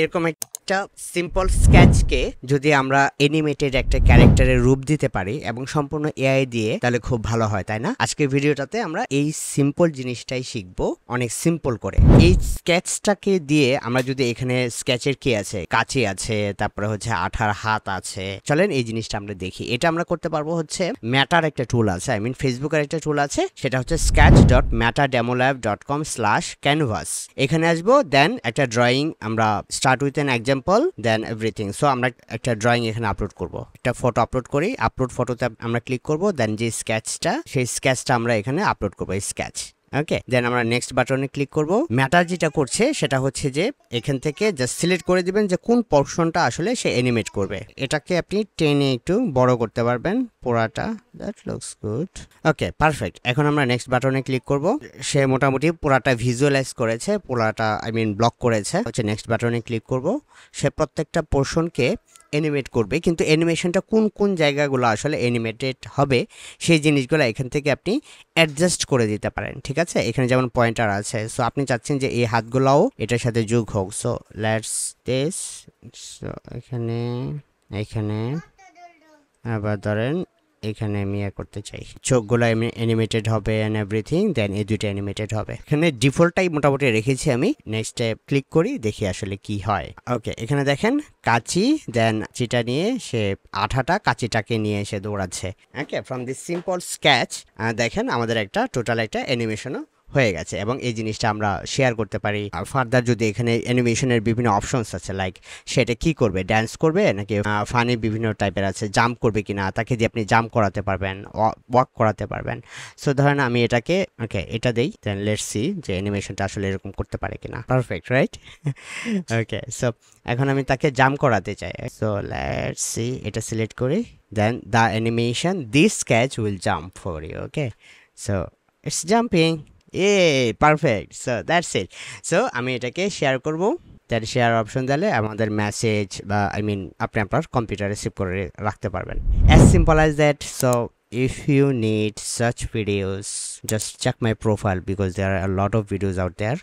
এরকম একটা সিম্পল স্কেচকে যদি আমরা অ্যানিমেটেড একটা ক্যারেক্টারের রূপ দিতে পারি এবং সম্পূর্ণ এআই দিয়ে, তাহলে খুব ভালো হয়, তাই না? আজকের ভিডিওটাতে আমরা এই সিম্পল জিনিসটাই শিখবো, অনেক সিম্পল করে। এই স্কেচটাকে দিয়ে আমরা যদি এখানে স্কেচের কি আছে, কাঁচি আছে, তারপরে হচ্ছে আঠার হাত আছে, চলেন এই জিনিসটা আমরা দেখি। এটা আমরা করতে পারবো হচ্ছে ম্যাটার একটা টুল আছে, আই মিন ফেসবুকের একটা টুল আছে, সেটা হচ্ছে sketch.metademolab.com/canvas। এখানে আসবো, দেন একটা ড্রয়িং আমরা start with an example, then everything. So আমরা একটা ড্রয়িং এখানে আপলোড করব, একটা ফটো আপলোড করি, আপলোড ফটোতে আমরা ক্লিক করব, দেন যে স্কেচটা, সেই স্কেচটা আমরা এখানে আপলোড করবো, এই স্কেচ। ওকে, দেন আমরা নেক্সট বাটনে ক্লিক করব। ম্যাটার যেটা করছে সেটা হচ্ছে যে এখান থেকে জাস্ট সিলেক্ট করে দিবেন যে কোন পোরশনটা আসলে সে অ্যানিমেট করবে। এটাকে আপনি টেনে একটু বড় করতে পারবেন পুরাটা। That looks good. Okay, perfect. এখন আমরা নেক্সট বাটনে ক্লিক করব। সে মোটামুটি পুরাটা ভিজুয়ালাইজ করেছে, পুরাটা আই মিন ব্লক করেছে। হচ্ছে নেক্সট বাটনে ক্লিক করব। সে প্রত্যেকটা পোরশনকে অ্যানিমেট করবে, কিন্তু অ্যানিমেশনটা কোন কোন জায়গাগুলো আসলে অ্যানিমেটেড হবে সেই জিনিসগুলো এখান থেকে আপনি অ্যাডজাস্ট করে দিতে পারেন, ঠিক আছে? এখানে যেমন পয়েন্টার আছে, সো আপনি চাচ্ছেন যে এই হাতগুলোও এটার সাথে যোগ হোক। So let's this. সো এখানে আবার ধরেন এখানে আমি করতে চাই চোখগুলো অ্যানিমেটেড হবে এন্ড এভরিথিং, দেন এই দুটো অ্যানিমেটেড হবে। এখানে ডিফল্টটাই মোটামুটি রেখেছি আমি। নেক্সটে ক্লিক করি, দেখি আসলে কি হয়। ওকে, এখানে দেখেন কাঁচি, দেন চিটা নিয়ে সে আঠাটা কাঁচিটাকে নিয়ে এসে দৌড়াচ্ছে। ওকে, ফ্রম দিস সিম্পল স্কেচ দেখেন আমাদের একটা টোটাল একটা অ্যানিমেশনও হয়ে গেছে, এবং এই জিনিসটা আমরা শেয়ার করতে পারি। আর ফার্দার যদি এখানে অ্যানিমেশনের বিভিন্ন অপশনস আছে, লাইক সেটা কি করবে, ড্যান্স করবে নাকি ফানি বিভিন্ন টাইপের আছে, জাম্প করবে কিনা, তাকে দিয়ে আপনি জাম্প করাতে পারবেন, ওয়াক করাতে পারবেন। সো ধরেন আমি এটাকে ওকে এটা দেই, দেন লেটস সি যে অ্যানিমেশনটা আসলে এরকম করতে পারে কিনা। Perfect, right? ওকে, সো এখন আমি তাকে জাম্প করাতে চাই। সো লেটস সি, এটা সিলেক্ট করি, then the animation this sketch will jump for you. Okay, so it's jumping. Perfect. So that's it. সো আমি এটাকে শেয়ার করব, তার শেয়ার অপশন দিলে আমাদের মেসেজ বা আই মিন আপনি আপনার কম্পিউটারে সেভ করে রাখতে পারবেন। As simple as that. So if you need such videos, just check my profile because there are a lot of videos out there.